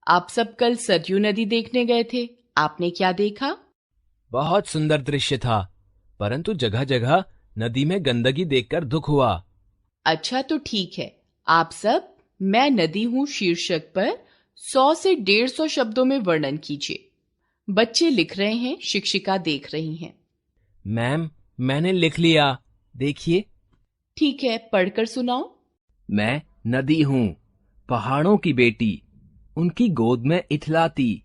आप सब कल सरयू नदी देखने गए थे। आपने क्या देखा? बहुत सुंदर दृश्य था, परंतु जगह जगह नदी में गंदगी देखकर दुख हुआ। अच्छा तो ठीक है। आप सब मैं नदी हूं शीर्षक पर 100 से 150 शब्दों में वर्णन कीजिए। बच्चे लिख रहे हैं, शिक्षिका देख रही हैं। मैम, मैंने लिख लिया। देखिए। ठीक है, पढ़कर सुनाओ। मैं नदी हूँ, पहाड़ों की बेटी, उनकी गोद में इठलाती,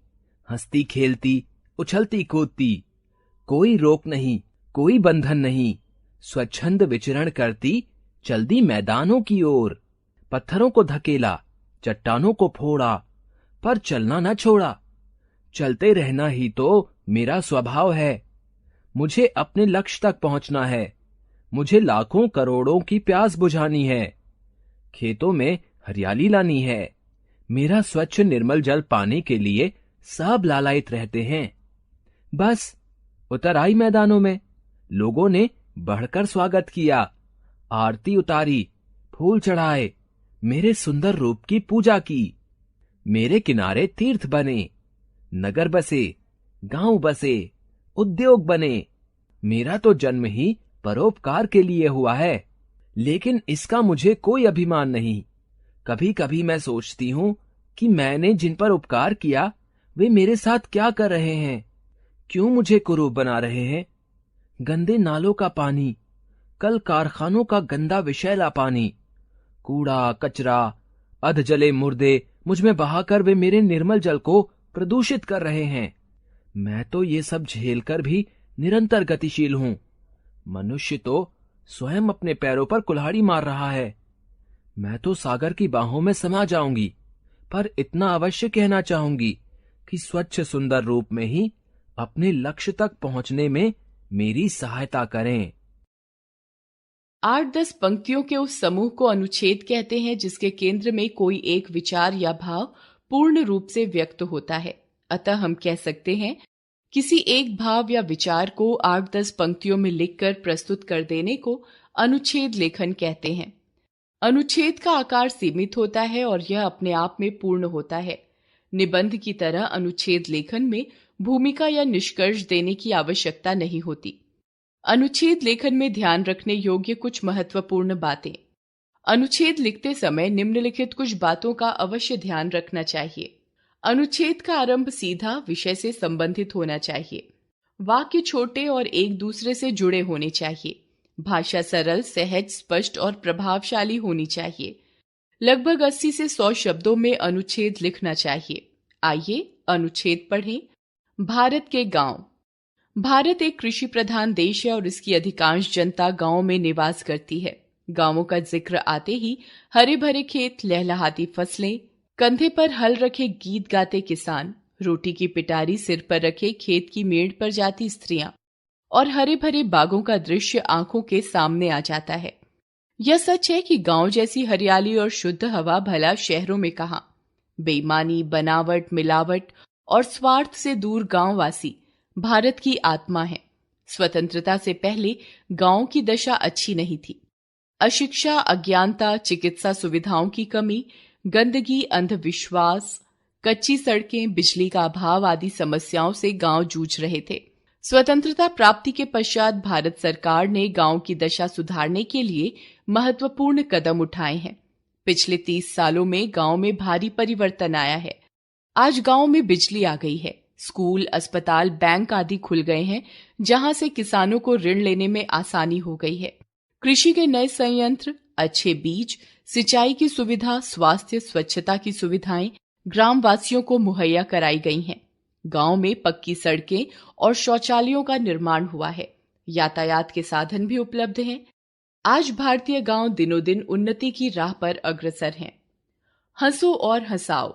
हंसती खेलती, उछलती कूदती, कोई रोक नहीं, कोई बंधन नहीं, स्वच्छंद विचरण करती, चलती मैदानों की ओर। पत्थरों को धकेला, चट्टानों को फोड़ा, पर चलना न छोड़ा। चलते रहना ही तो मेरा स्वभाव है। मुझे अपने लक्ष्य तक पहुंचना है। मुझे लाखों करोड़ों की प्यास बुझानी है। खेतों में हरियाली लानी है। मेरा स्वच्छ निर्मल जल पाने के लिए सब लालायित रहते हैं। बस उतर आई मैदानों में। लोगों ने बढ़कर स्वागत किया, आरती उतारी, फूल चढ़ाए, मेरे सुंदर रूप की पूजा की। मेरे किनारे तीर्थ बने, नगर बसे, गांव बसे, उद्योग बने। मेरा तो जन्म ही परोपकार के लिए हुआ है, लेकिन इसका मुझे कोई अभिमान नहीं। कभी कभी मैं सोचती हूं कि मैंने जिन पर उपकार किया वे मेरे साथ क्या कर रहे हैं, क्यों मुझे कुरूप बना रहे हैं। गंदे नालों का पानी, कल कारखानों का गंदा विषैला पानी, कूड़ा कचरा, अध जले मुर्दे मुझ में बहाकर वे मेरे निर्मल जल को प्रदूषित कर रहे हैं। मैं तो ये सब झेलकर भी निरंतर गतिशील हूं। मनुष्य तो स्वयं अपने पैरों पर कुल्हाड़ी मार रहा है। मैं तो सागर की बाहों में समा जाऊंगी, पर इतना अवश्य कहना चाहूंगी कि स्वच्छ सुंदर रूप में ही अपने लक्ष्य तक पहुंचने में मेरी सहायता करें। 8-10 पंक्तियों के उस समूह को अनुच्छेद कहते हैं जिसके केंद्र में कोई एक विचार या भाव पूर्ण रूप से व्यक्त होता है। अतः हम कह सकते हैं किसी एक भाव या विचार को 8-10 पंक्तियों में लिखकर प्रस्तुत कर देने को अनुच्छेद लेखन कहते हैं। अनुच्छेद का आकार सीमित होता है और यह अपने आप में पूर्ण होता है। निबंध की तरह अनुच्छेद लेखन में भूमिका या निष्कर्ष देने की आवश्यकता नहीं होती। अनुच्छेद लेखन में ध्यान रखने योग्य कुछ महत्वपूर्ण बातें। अनुच्छेद लिखते समय निम्नलिखित कुछ बातों का अवश्य ध्यान रखना चाहिए। अनुच्छेद का आरंभ सीधा विषय से संबंधित होना चाहिए। वाक्य छोटे और एक दूसरे से जुड़े होने चाहिए। भाषा सरल, सहज, स्पष्ट और प्रभावशाली होनी चाहिए। लगभग 80 से 100 शब्दों में अनुच्छेद लिखना चाहिए। आइए अनुच्छेद पढ़ें। भारत के गांव। भारत एक कृषि प्रधान देश है और इसकी अधिकांश जनता गांवों में निवास करती है। गांवों का जिक्र आते ही हरे भरे खेत, लहलहाती फसलें, कंधे पर हल रखे गीत गाते किसान, रोटी की पिटारी सिर पर रखे खेत की मेड़ पर जाती स्त्रियां और हरे भरे बागों का दृश्य आंखों के सामने आ जाता है। यह सच है कि गांव जैसी हरियाली और शुद्ध हवा भला शहरों में कहां। बेईमानी, बनावट, मिलावट और स्वार्थ से दूर गांववासी भारत की आत्मा है। स्वतंत्रता से पहले गांव की दशा अच्छी नहीं थी। अशिक्षा, अज्ञानता, चिकित्सा सुविधाओं की कमी, गंदगी, अंधविश्वास, कच्ची सड़कें, बिजली का अभाव आदि समस्याओं से गांव जूझ रहे थे। स्वतंत्रता प्राप्ति के पश्चात भारत सरकार ने गांव की दशा सुधारने के लिए महत्वपूर्ण कदम उठाए हैं। पिछले 30 सालों में गांव में भारी परिवर्तन आया है। आज गांव में बिजली आ गई है, स्कूल, अस्पताल, बैंक आदि खुल गए हैं, जहां से किसानों को ऋण लेने में आसानी हो गई है। कृषि के नए संयंत्र, अच्छे बीज, सिंचाई की सुविधा, स्वास्थ्य, स्वच्छता की सुविधाएं ग्रामवासियों को मुहैया कराई गई हैं। गांव में पक्की सड़कें और शौचालयों का निर्माण हुआ है। यातायात के साधन भी उपलब्ध हैं। आज भारतीय गांव दिनों दिन उन्नति की राह पर अग्रसर हैं। हंसो और हंसाओ।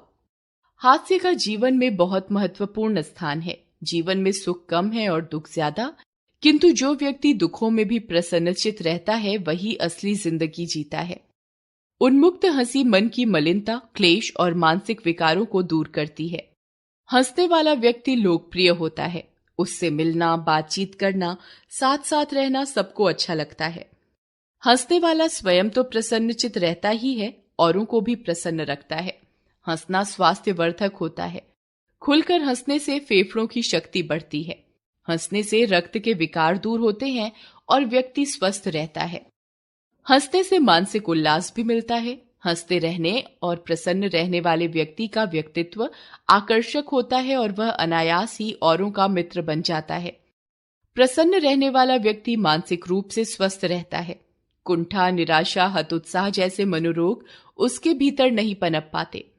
हास्य का जीवन में बहुत महत्वपूर्ण स्थान है। जीवन में सुख कम है और दुख ज्यादा, किंतु जो व्यक्ति दुखों में भी प्रसन्नचित रहता है वही असली जिंदगी जीता है। उन्मुक्त हंसी मन की मलिनता, क्लेश और मानसिक विकारों को दूर करती है। हंसने वाला व्यक्ति लोकप्रिय होता है। उससे मिलना, बातचीत करना, साथ साथ रहना सबको अच्छा लगता है। हंसने वाला स्वयं तो प्रसन्नचित रहता ही है, औरों को भी प्रसन्न रखता है। हंसना स्वास्थ्यवर्धक होता है। खुलकर हंसने से फेफड़ों की शक्ति बढ़ती है। हंसने से रक्त के विकार दूर होते हैं और व्यक्ति स्वस्थ रहता है। हंसने से मानसिक उल्लास भी मिलता है। हंसते रहने और प्रसन्न रहने वाले व्यक्ति का व्यक्तित्व आकर्षक होता है और वह अनायास ही औरों का मित्र बन जाता है। प्रसन्न रहने वाला व्यक्ति मानसिक रूप से स्वस्थ रहता है। कुंठा, निराशा, हतोत्साह जैसे मनोरोग उसके भीतर नहीं पनप पाते।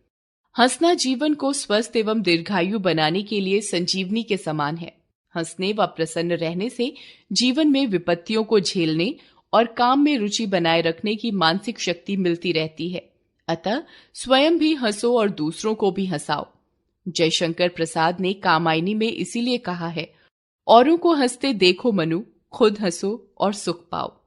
हंसना जीवन को स्वस्थ एवं दीर्घायु बनाने के लिए संजीवनी के समान है। हंसने व प्रसन्न रहने से जीवन में विपत्तियों को झेलने और काम में रुचि बनाए रखने की मानसिक शक्ति मिलती रहती है। अतः स्वयं भी हंसो और दूसरों को भी हंसाओ। जयशंकर प्रसाद ने कामायनी में इसीलिए कहा है, औरों को हंसते देखो मनु, खुद हंसो और सुख पाओ।